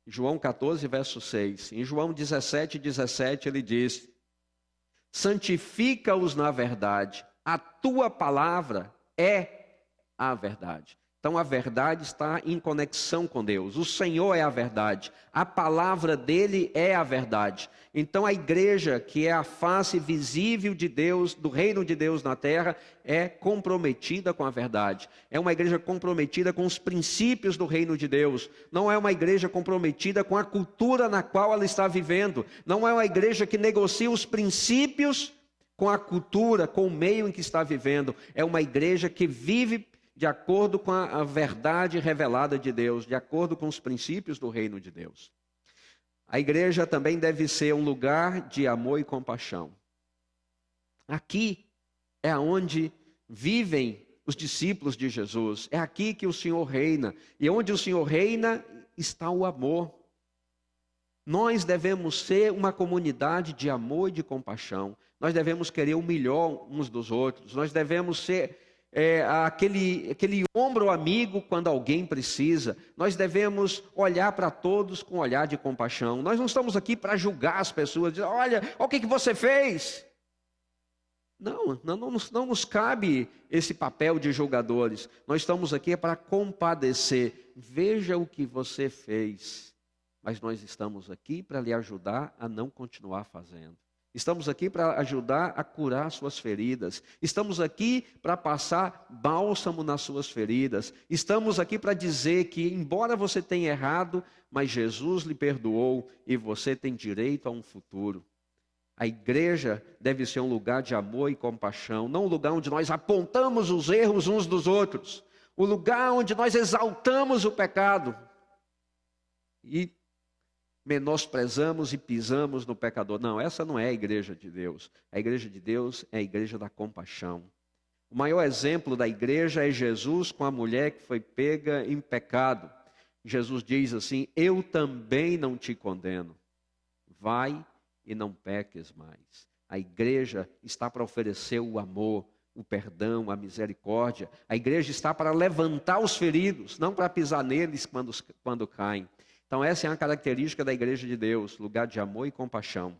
João 14, verso 6. Em João 17, 17, ele diz, santifica-os na verdade, a tua palavra é a verdade. Então a verdade está em conexão com Deus. O Senhor é a verdade. A palavra dele é a verdade. Então a igreja, que é a face visível de Deus, do reino de Deus na terra, é comprometida com a verdade. É uma igreja comprometida com os princípios do reino de Deus. Não é uma igreja comprometida com a cultura na qual ela está vivendo. Não é uma igreja que negocia os princípios com a cultura, com o meio em que está vivendo. É uma igreja que vive de acordo com a verdade revelada de Deus, de acordo com os princípios do reino de Deus. A igreja também deve ser um lugar de amor e compaixão. Aqui é onde vivem os discípulos de Jesus. É aqui que o Senhor reina. E onde o Senhor reina está o amor. Nós devemos ser uma comunidade de amor e de compaixão. Nós devemos querer o melhor uns dos outros. Nós devemos ser aquele ombro amigo quando alguém precisa. Nós devemos olhar para todos com um olhar de compaixão. Nós não estamos aqui para julgar as pessoas, dizer, olha o que você fez. Não nos cabe esse papel de julgadores. Nós estamos aqui para compadecer. Veja o que você fez, mas nós estamos aqui para lhe ajudar a não continuar fazendo. Estamos aqui para ajudar a curar suas feridas. Estamos aqui para passar bálsamo nas suas feridas. Estamos aqui para dizer que, embora você tenha errado, mas Jesus lhe perdoou e você tem direito a um futuro. A igreja deve ser um lugar de amor e compaixão, não um lugar onde nós apontamos os erros uns dos outros. O lugar onde nós exaltamos o pecado e menosprezamos e pisamos no pecador. Não, essa não é a igreja de Deus. A igreja de Deus é a igreja da compaixão. O maior exemplo da igreja é Jesus com a mulher que foi pega em pecado. Jesus diz assim, eu também não te condeno. Vai e não peques mais. A igreja está para oferecer o amor, o perdão, a misericórdia. A igreja está para levantar os feridos, não para pisar neles quando caem. Então essa é a característica da igreja de Deus, lugar de amor e compaixão.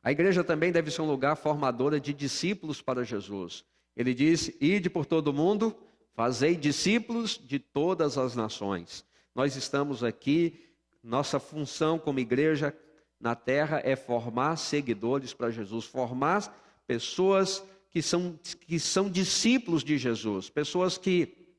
A igreja também deve ser um lugar formadora de discípulos para Jesus. Ele diz, ide por todo o mundo, fazei discípulos de todas as nações. Nós estamos aqui, nossa função como igreja na terra é formar seguidores para Jesus, formar pessoas que são discípulos de Jesus, pessoas que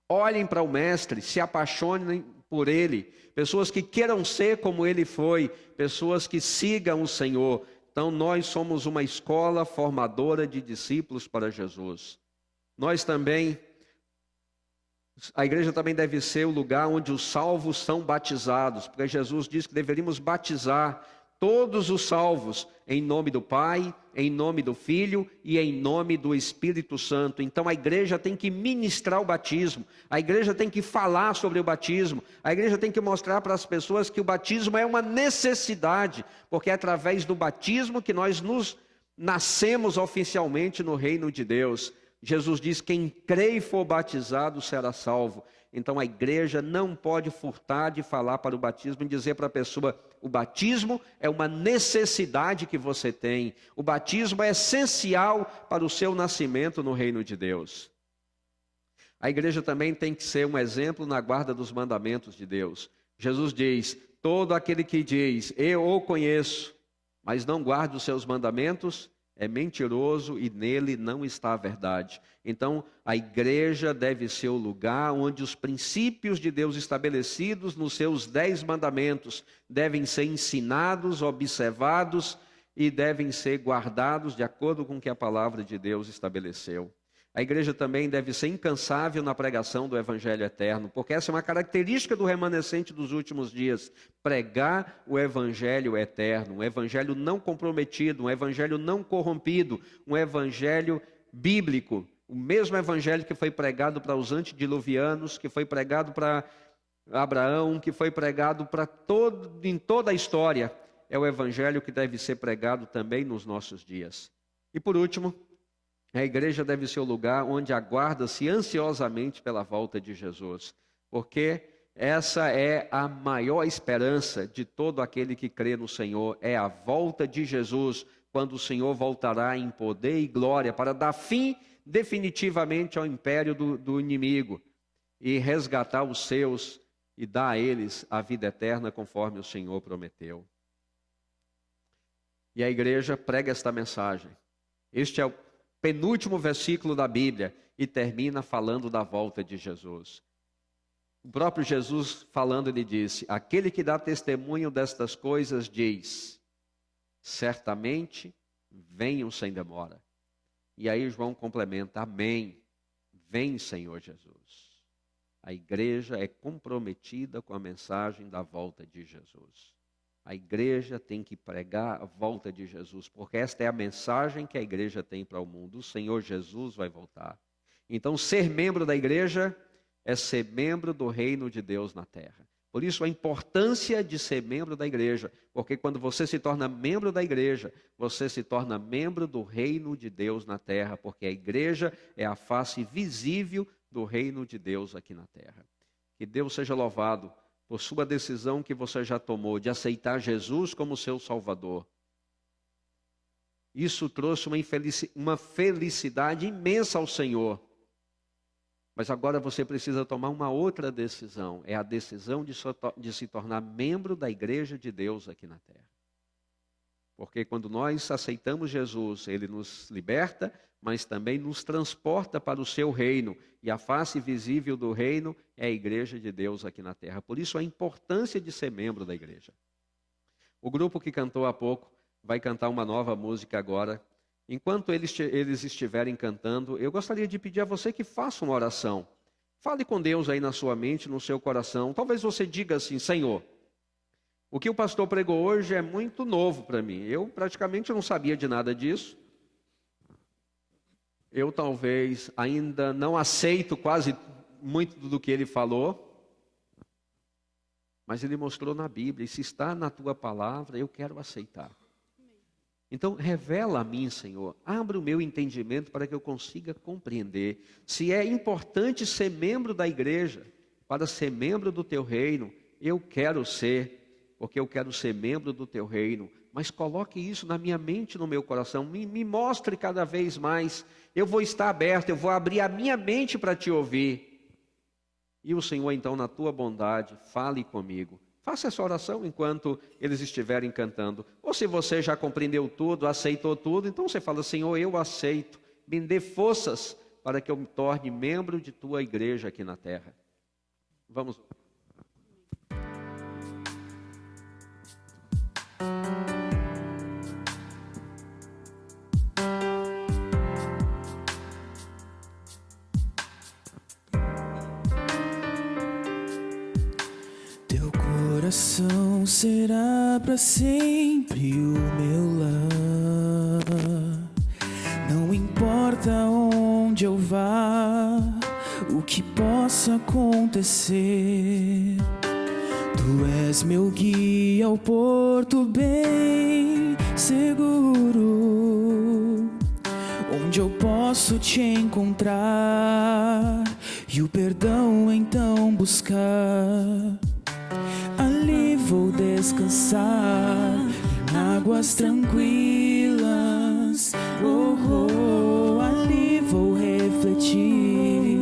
olhem para o Mestre, se apaixonem por Ele, pessoas que queiram ser como Ele foi, pessoas que sigam o Senhor. Então nós somos uma escola formadora de discípulos para Jesus. Nós também, a igreja também deve ser o lugar onde os salvos são batizados, porque Jesus disse que deveríamos batizar todos os salvos em nome do Pai, em nome do Filho e em nome do Espírito Santo. Então a igreja tem que ministrar o batismo, a igreja tem que falar sobre o batismo, a igreja tem que mostrar para as pessoas que o batismo é uma necessidade, porque é através do batismo que nós nos nascemos oficialmente no reino de Deus. Jesus diz: quem crê e for batizado será salvo. Então a igreja não pode furtar de falar para o batismo e dizer para a pessoa: o batismo é uma necessidade que você tem. O batismo é essencial para o seu nascimento no reino de Deus. A igreja também tem que ser um exemplo na guarda dos mandamentos de Deus. Jesus diz: todo aquele que diz, eu o conheço, mas não guarda os seus mandamentos, é mentiroso e nele não está a verdade. Então, a igreja deve ser o lugar onde os princípios de Deus estabelecidos nos seus 10 mandamentos devem ser ensinados, observados e devem ser guardados de acordo com o que a palavra de Deus estabeleceu. A igreja também deve ser incansável na pregação do evangelho eterno, porque essa é uma característica do remanescente dos últimos dias: pregar o evangelho eterno, um evangelho não comprometido, um evangelho não corrompido, um evangelho bíblico, o mesmo evangelho que foi pregado para os antediluvianos, que foi pregado para Abraão, que foi pregado em toda a história, é o evangelho que deve ser pregado também nos nossos dias. E por último, a igreja deve ser o lugar onde aguarda-se ansiosamente pela volta de Jesus, porque essa é a maior esperança de todo aquele que crê no Senhor, é a volta de Jesus, quando o Senhor voltará em poder e glória para dar fim definitivamente ao império do inimigo e resgatar os seus e dar a eles a vida eterna conforme o Senhor prometeu. E a igreja prega esta mensagem. Este é o penúltimo versículo da Bíblia e termina falando da volta de Jesus. O próprio Jesus falando, ele disse: aquele que dá testemunho destas coisas diz, certamente venham sem demora. E aí João complementa: amém, vem Senhor Jesus. A igreja é comprometida com a mensagem da volta de Jesus. A igreja tem que pregar a volta de Jesus, porque esta é a mensagem que a igreja tem para o mundo. O Senhor Jesus vai voltar. Então, ser membro da igreja é ser membro do reino de Deus na terra. Por isso, a importância de ser membro da igreja, porque quando você se torna membro da igreja, você se torna membro do reino de Deus na terra, porque a igreja é a face visível do reino de Deus aqui na terra. Que Deus seja louvado por sua decisão que você já tomou de aceitar Jesus como seu Salvador. Isso trouxe uma felicidade imensa ao Senhor. Mas agora você precisa tomar uma outra decisão. É a decisão de se tornar membro da igreja de Deus aqui na terra. Porque quando nós aceitamos Jesus, Ele nos liberta, mas também nos transporta para o seu reino. E a face visível do reino é a igreja de Deus aqui na terra. Por isso a importância de ser membro da igreja. O grupo que cantou há pouco vai cantar uma nova música agora. Enquanto eles estiverem cantando, eu gostaria de pedir a você que faça uma oração. Fale com Deus aí na sua mente, no seu coração. Talvez você diga assim: Senhor, o que o pastor pregou hoje é muito novo para mim. Eu praticamente não sabia de nada disso. Eu talvez ainda não aceito quase muito do que ele falou. Mas ele mostrou na Bíblia, e se está na tua palavra, eu quero aceitar. Então, revela a mim, Senhor, abra o meu entendimento para que eu consiga compreender se é importante ser membro da igreja, para ser membro do teu reino. Eu quero ser, porque eu quero ser membro do teu reino, mas coloque isso na minha mente e no meu coração, me mostre cada vez mais. Eu vou estar aberto, eu vou abrir a minha mente para te ouvir. E o Senhor, então, na tua bondade, fale comigo. Faça essa oração enquanto eles estiverem cantando. Ou se você já compreendeu tudo, aceitou tudo, então você fala: Senhor, eu aceito. Me dê forças para que eu me torne membro de tua igreja aqui na terra. Vamos. coração será para sempre o meu lar. Não importa onde eu vá, o que possa acontecer, Tu és meu guia ao porto bem seguro, onde eu posso Te encontrar e o perdão então buscar. Ali vou descansar em águas tranquilas. Ali vou refletir.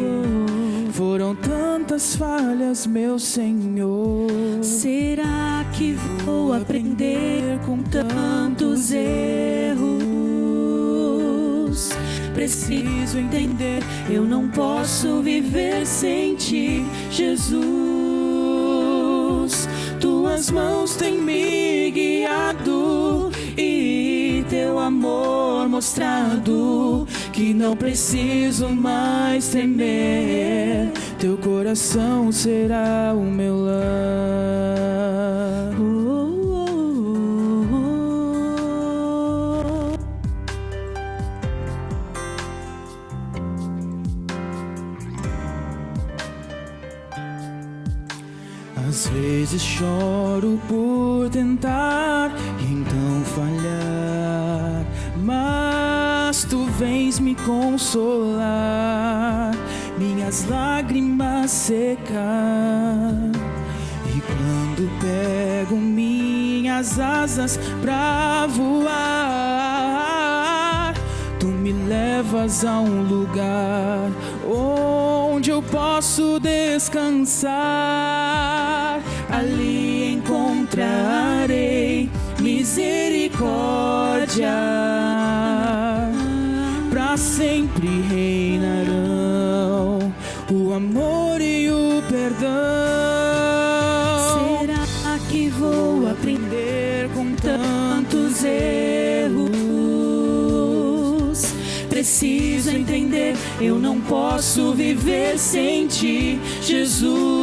Foram tantas falhas, meu Senhor. Será que vou aprender com tantos erros? Preciso entender, eu não posso viver sem Ti, Jesus. Tuas mãos têm me guiado e Teu amor mostrado, que não preciso mais temer. Teu coração será o meu lar. Às vezes choro por tentar e então falhar, mas Tu vens me consolar, minhas lágrimas secar. E quando pego minhas asas pra voar, Tu me levas a um lugar onde eu posso descansar. Ali encontrarei misericórdia, pra sempre reinarão o amor e o perdão. Será que vou aprender com tantos erros? Preciso entender, eu não posso viver sem Ti, Jesus.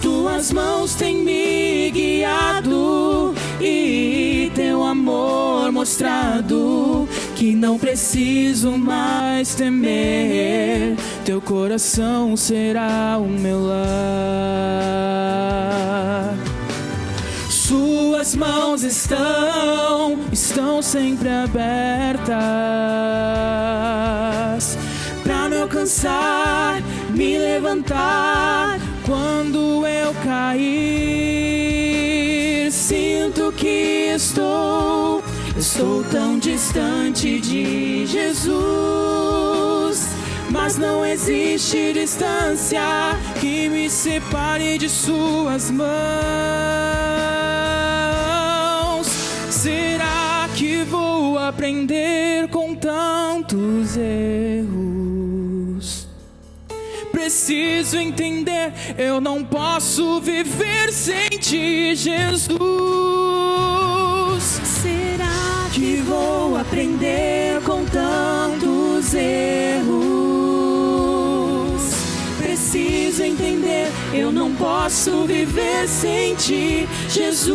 Tuas mãos têm me guiado e Teu amor mostrado, que não preciso mais temer. Teu coração será o meu lar. Suas mãos estão sempre abertas pra me alcançar, me levantar quando eu cair. Sinto que estou tão distante de Jesus, mas não existe distância que me separe de Suas mãos. Será que vou aprender com tantos erros? Preciso entender, eu não posso viver sem Ti, Jesus. Será que vou aprender com tantos erros? Preciso entender, eu não posso viver sem Ti, Jesus.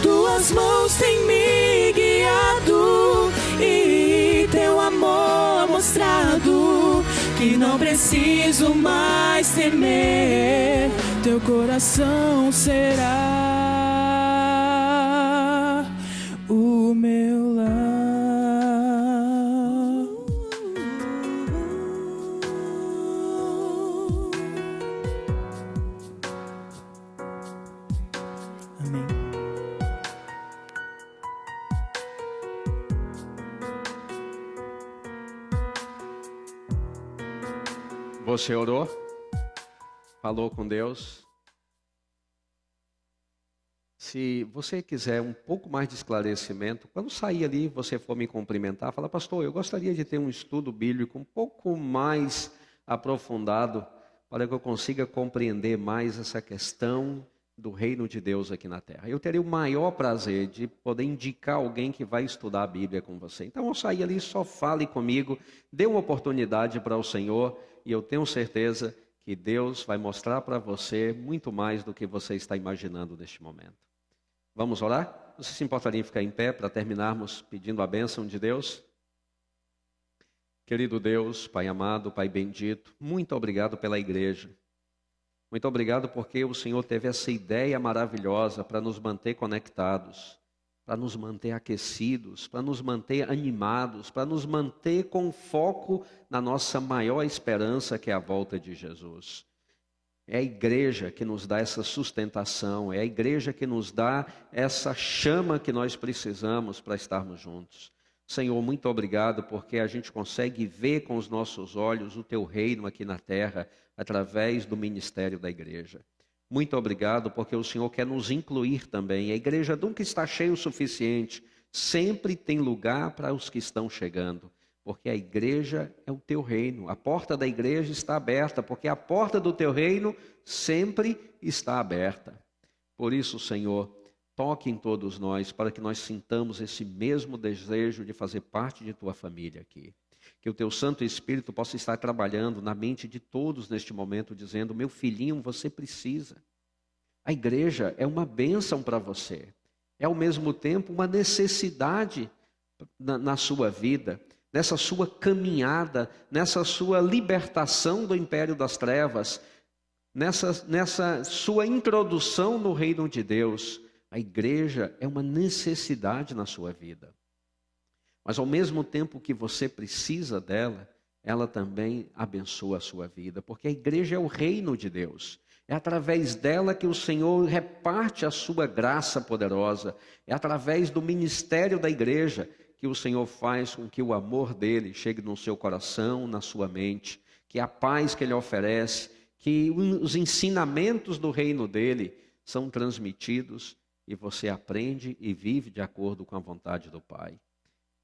Tuas mãos têm me guiado e Teu amor mostrado, que não preciso mais temer. Teu coração será o meu lar. Amém. Você orou? Falou com Deus? Se você quiser um pouco mais de esclarecimento, quando sair ali, você for me cumprimentar, fala, pastor, eu gostaria de ter um estudo bíblico um pouco mais aprofundado para que eu consiga compreender mais essa questão do reino de Deus aqui na terra. Eu terei o maior prazer de poder indicar alguém que vai estudar a Bíblia com você. Então, ao sair ali, só fale comigo, dê uma oportunidade para o Senhor e eu tenho certeza que Deus vai mostrar para você muito mais do que você está imaginando neste momento. Vamos orar? Você se importaria em ficar em pé para terminarmos pedindo a bênção de Deus? Querido Deus, Pai amado, Pai bendito, muito obrigado pela igreja. Muito obrigado porque o Senhor teve essa ideia maravilhosa para nos manter conectados, para nos manter aquecidos, para nos manter animados, para nos manter com foco na nossa maior esperança, que é a volta de Jesus. É a igreja que nos dá essa sustentação, é a igreja que nos dá essa chama que nós precisamos para estarmos juntos. Senhor, muito obrigado porque a gente consegue ver com os nossos olhos o Teu reino aqui na terra através do ministério da igreja. Muito obrigado porque o Senhor quer nos incluir também. A igreja nunca está cheia o suficiente, sempre tem lugar para os que estão chegando, porque a igreja é o Teu reino. A porta da igreja está aberta, porque a porta do Teu reino sempre está aberta. Por isso, Senhor, toque em todos nós, para que nós sintamos esse mesmo desejo de fazer parte de Tua família aqui. Que o Teu Santo Espírito possa estar trabalhando na mente de todos neste momento, dizendo: meu filhinho, você precisa. A igreja é uma bênção para você. É ao mesmo tempo uma necessidade na sua vida, nessa sua caminhada, nessa sua libertação do império das trevas, nessa sua introdução no reino de Deus. A igreja é uma necessidade na sua vida. Mas ao mesmo tempo que você precisa dela, ela também abençoa a sua vida, porque a igreja é o reino de Deus. É através dela que o Senhor reparte a sua graça poderosa. É através do ministério da igreja que o Senhor faz com que o amor dele chegue no seu coração, na sua mente, que a paz que ele oferece, que os ensinamentos do reino dele são transmitidos e você aprende e vive de acordo com a vontade do Pai.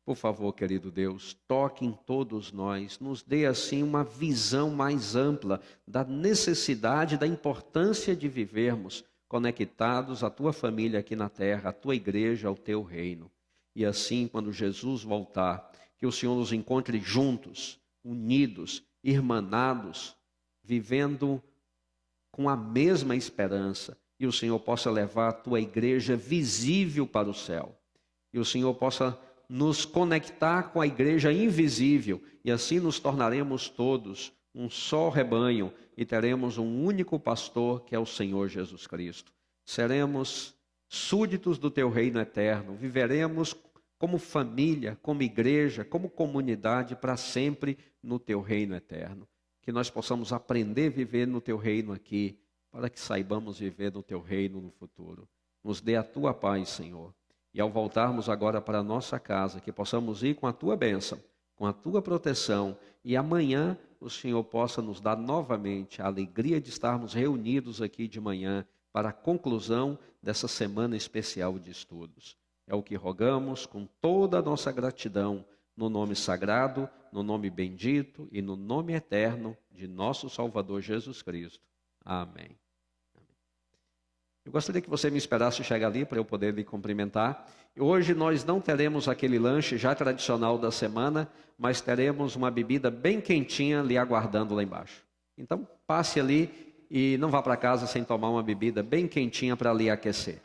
Por favor, querido Deus, toque em todos nós, nos dê assim uma visão mais ampla da necessidade, da importância de vivermos conectados à Tua família aqui na terra, à Tua igreja, ao Teu reino. E assim, quando Jesus voltar, que o Senhor nos encontre juntos, unidos, irmanados, vivendo com a mesma esperança, e o Senhor possa levar a Tua igreja visível para o céu. E o Senhor possa nos conectar com a igreja invisível. E assim nos tornaremos todos um só rebanho e teremos um único pastor, que é o Senhor Jesus Cristo. Seremos súditos do Teu reino eterno. Viveremos como família, como igreja, como comunidade para sempre no Teu reino eterno. Que nós possamos aprender a viver no Teu reino aqui, para que saibamos viver no Teu reino no futuro. Nos dê a Tua paz, Senhor. E ao voltarmos agora para a nossa casa, que possamos ir com a Tua bênção, com a Tua proteção, e amanhã o Senhor possa nos dar novamente a alegria de estarmos reunidos aqui de manhã para a conclusão dessa semana especial de estudos. É o que rogamos com toda a nossa gratidão, no nome sagrado, no nome bendito e no nome eterno de nosso Salvador Jesus Cristo. Amém. Eu gostaria que você me esperasse chegar ali para eu poder lhe cumprimentar. Hoje nós não teremos aquele lanche já tradicional da semana, mas teremos uma bebida bem quentinha lhe aguardando lá embaixo. Então passe ali e não vá para casa sem tomar uma bebida bem quentinha para lhe aquecer.